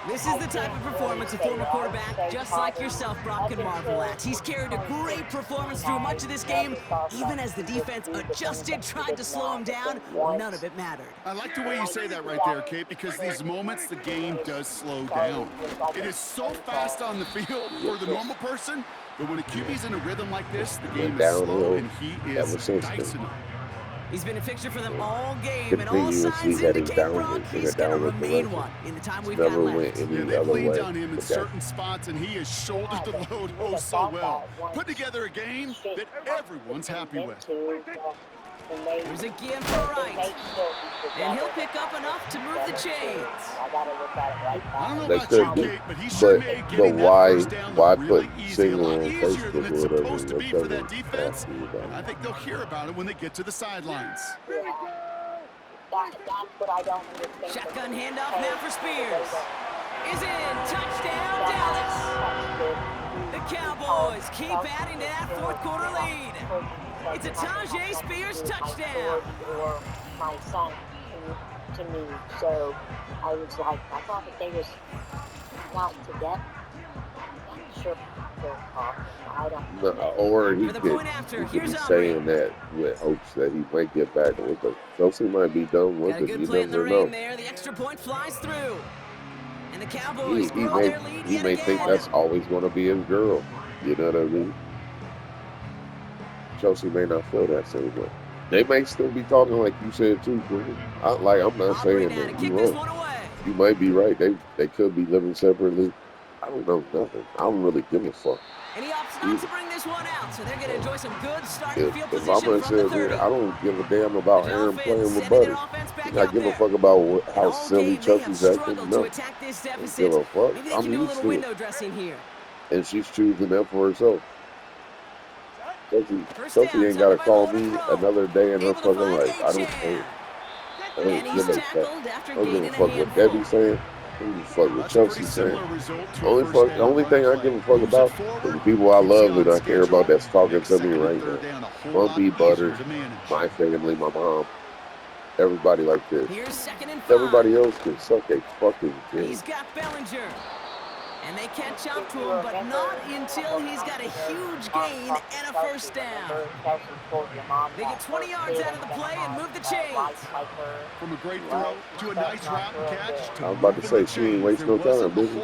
This is the type of performance a former quarterback, just like yourself, Brock, can marvel at. He's carried a great performance through much of this game, even as the defense adjusted, tried to slow him down. None of it mattered. I like the way you say that right there, Kate, because these moments the game does slow down. It is so fast on the field for the normal person, but when a QB's in a rhythm like this, the game is slow and he is dicing them. He's been a fixture for them all game, and all signs indicate, Brock, he's going to remain one in the time we've got left. Yeah, they've leaned on him in certain spots, and he has shouldered the load oh so well. Put together a game that everyone's happy with. There's a give for right, and he'll pick up enough to move the chains. I don't know about you, Kate, but he sure made getting that first down really easy, a lot easier than it's supposed to be for that defense. And I think they'll hear about it when they get to the sidelines. Shotgun handoff now for Spears. Is in. Touchdown, Dallas. The Cowboys keep adding to that fourth quarter lead. It's a Tajay Spears touchdown. My son to me, so I was like, I thought that they was not together. I'm sure they're talking. I don't know. Or he could be saying that with hopes that he might get back with it. Chelsea might be done with it. You never know. There, the extra point flies through. And the Cowboys grow their lead he may think that's always going to be his girl. You know what I mean? Chelsea may not feel that same way. They may still be talking like you said too. I'm not saying that you wrong. You might be right. They could be living separately. I don't know nothing. I don't really give a fuck. And he opts not to bring this one out, so they're going to enjoy some good starting field position from the 30. I don't give a damn about Aaron playing with Buddy. I give a fuck about how silly Chelsea's acting. No, I don't give a fuck. I'm used to it. And she's choosing that for herself. Chelsea ain't got to call me another day in her fucking life. I don't care. I don't give a fuck. I don't give a fuck what Debbie's saying. I don't give a fuck what Chelsea's saying. The only thing I give a fuck about is the people I love and I care about that's talking to me right now. Bumpy, Butters, my family, my mom, everybody like this. Everybody else can suck a fucking dick. He's got Bellinger. And they catch up to him, but not until he's got a huge gain and a first down. They get 20 yards out of the play and move the chains. From a great throw to a nice route and catch. I was about to say, she ain't wasting no time, baby.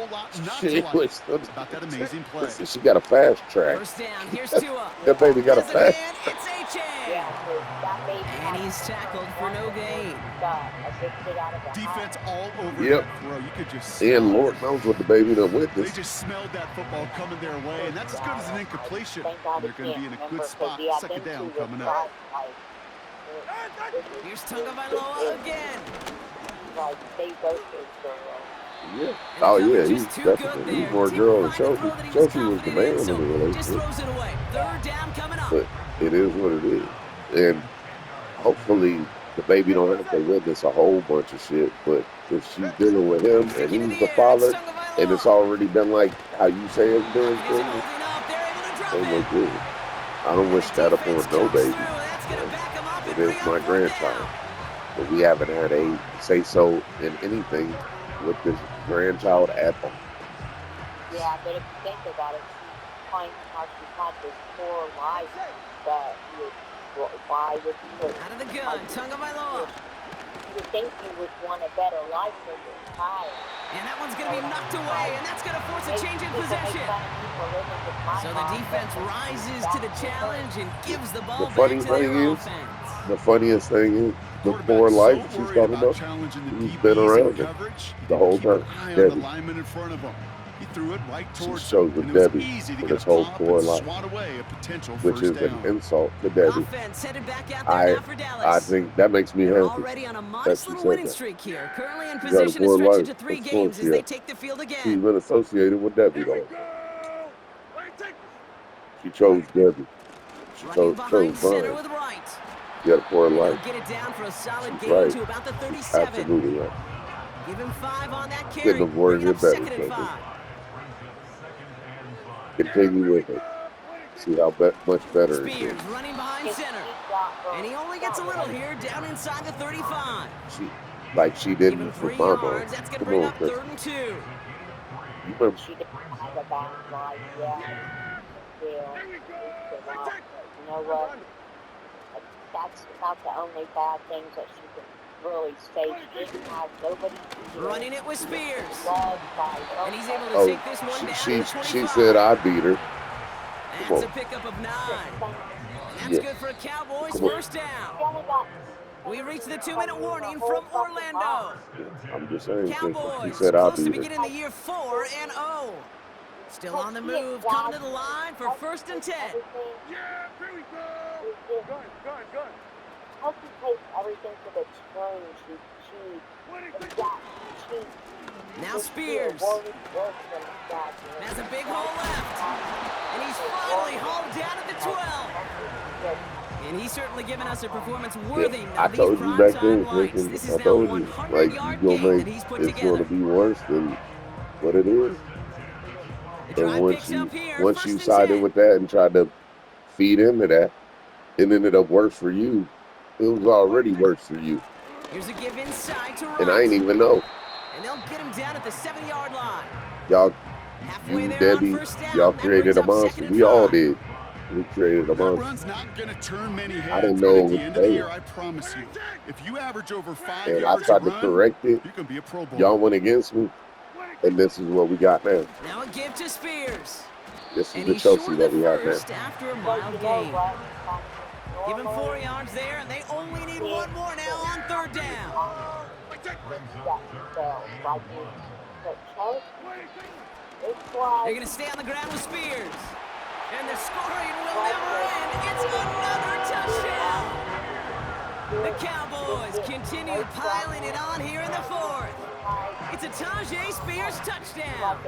She ain't wasting no time. About that amazing play. She got a fast track. First down, here's Tua. That baby got a fast track. It's H.A. And he's tackled for no gain. Defense all over that throw. You could just smell and Lord knows what the baby done with this. They just smelled that football coming their way, and that's as good as an incompletion. They're going to be in a good spot. Second down coming up. Here's Tagovailoa again. Yeah. Oh, yeah. He's more girl than Chelsea. Chelsea was the man in the relationship. But it is what it is. And hopefully the baby don't have to witness a whole bunch of shit. But if she's dealing with him and he's the father, and it's already been like how you say it's been, they look good. I don't wish that upon no baby. It is my grandchild. But we haven't had a say-so in anything with this grandchild at all. Yeah, but if you think about it, she's finding how she's had this poor life that why would you out of the gun, Tagovailoa. You would think you would want a better life for your child. And that one's going to be knocked away, and that's going to force a change in possession. So the defense rises to the challenge and gives the ball back to their offense. The funniest thing is, the poor life she's talking about, he's been around it the whole time. Debbie. She shows with Debbie for this whole poor life, which is an insult to Debbie. I think that makes me happy. Already on a modest little winning streak here. Currently in position to stretch into 3 games as they take the field again. She's been associated with Debbie, though. She chose Debbie. She chose Brian. She had a poor life. Get it down for a solid She's gain right. to about the 37. Absolutely right. Give him 5 on that carry. Couldn't have worded it better. Continue with it. See how much better it is. Spears running behind center. And he only gets a little here, down inside the 35. like she didn't for my mom. That's going to Come bring on, up Chris. 3rd and 2. You remember? She didn't have a bound like, yeah, you know what? That's about the only bad things that she can really say. She didn't have nobody running it with Spears. And he's able to Oh, take this one down to the 25. she said I beat her. That's a pickup of 9. That's good for a Cowboys first down. We reach the 2-minute warning from Orlando. I'm just saying. Cowboys He said I close to beat her. beginning the year 4-0. Still on the move, coming to the line for 1st and 10. Yeah, here we go. How she takes everything to the extreme. She now Spears. Has a big hole left. And he's finally hauled down at the 12. And he's certainly given us a performance worthy of these primetime lights. This is now a 100-yard game that he's put together. It's going to be worse than what it is. And once you sided with that and tried to feed into that, it ended up worse for you. It was already worse for you. Here's a give inside to and I ain't even know. And they'll get him down at the 7-yard line. Y'all, you Debbie, y'all created a monster. We all did. We created a monster. That run's not going to turn many heads. I didn't know at the end of the year, I promise you. If you average over 5 and yards I tried a to run, correct it. You can be a Pro Bowl. Y'all went against me, and this is what we got now. Now a give to Spears. This is and the Chelsea that we have now. After a mild game. Give him 4 yards there, and they only need 1 more now on 3rd down. They're going to stay on the ground with Spears. And the scoring will never end. It's another touchdown. The Cowboys continue piling it on here in the 4th. It's a Tajay Spears touchdown.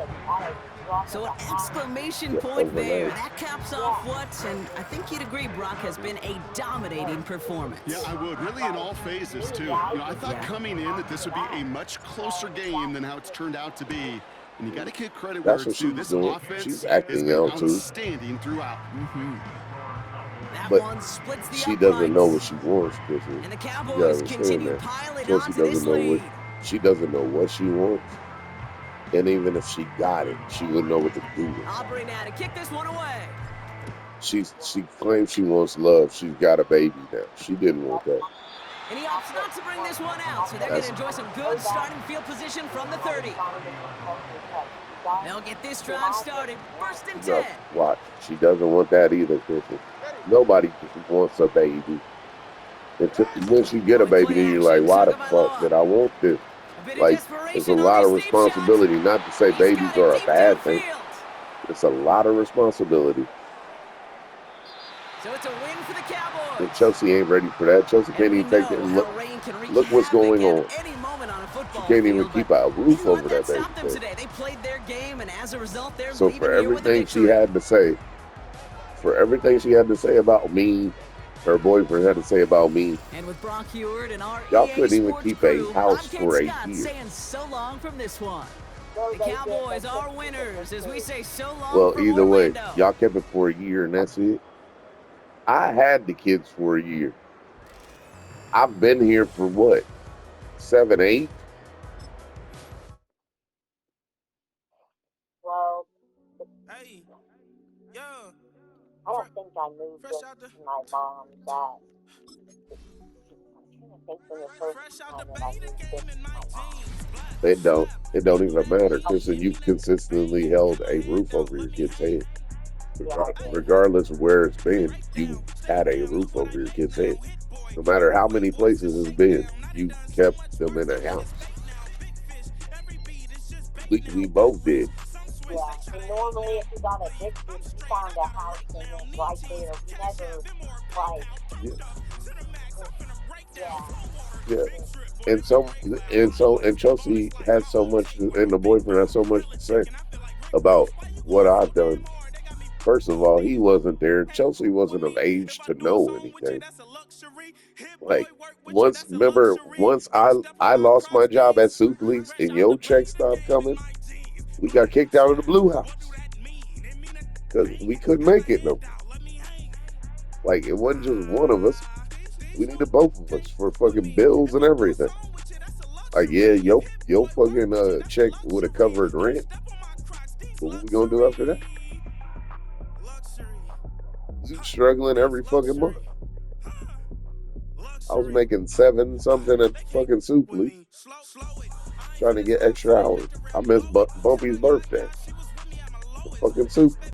So an exclamation point there. That caps off what, and I think you'd agree, Brock, has been a dominating performance. Yeah, I would. Really in all phases, too. I thought coming in that this would be a much closer game than how it's turned out to be. And you got to give credit where it's due. This offense she's acting has been out, too. outstanding throughout. But she doesn't know what she wants, Chrissy. And the Cowboys continue piling on to this lead. She doesn't know what she wants. And even if she got it, she wouldn't know what to do with it. Aubrey now to kick this one away. She claims she wants love. She's got a baby now. She didn't want that. And he opts not to bring this one out, so they're going to enjoy some good starting field position from the 30. They'll get this drive started. 1st and 10. No, watch. She doesn't want that either, Chrissy. Nobody wants a baby. When she get a baby, then you're like, why the fuck did I want this? Like, it's a lot of responsibility. Not to say babies are a bad thing. It's a lot of responsibility. So it's a win for the Cowboys. And Chelsea ain't ready for that. Chelsea can't even take it. Look what's going on. She can't even keep a roof over that baby. They played their game, and as a result, they're so for everything she had to say, about me, her boyfriend had to say about me. And with Brock Heward and our y'all couldn't even keep a house for a year. Saying so long from this one. The Cowboys are winners as we say so long. Well, from either Orlando. way, y'all kept it for a year and that's it. I had the kids for a year. I've been here for what? 7, 8? Well, Hey, yo. I don't think I moved with my mom's dad. I'm trying to think when the first time that I moved with my mom. It don't even matter, Chris. You've consistently held a roof over your kid's head. Regardless of where it's been, you had a roof over your kid's head. No matter how many places it's been, you kept them in a house. We both did. Yeah, and normally if you got addicted, you found a house and then right there, never, like, yeah. And Chelsea has so much, and the boyfriend has so much to say about what I've done. First of all, he wasn't there. Chelsea wasn't of age to know anything. Like, once I lost my job at Soupley's and your check stopped coming, we got kicked out of the Blue House because we couldn't make it no more. Like, it wasn't just one of us. We needed both of us for fucking bills and everything. Like, yeah, your fucking check would have covered rent. What we gonna do after that? You struggling every fucking month. I was making 7 something at fucking Soup League, trying to get extra hours. I missed Bumpy's birthday. Fucking Soup.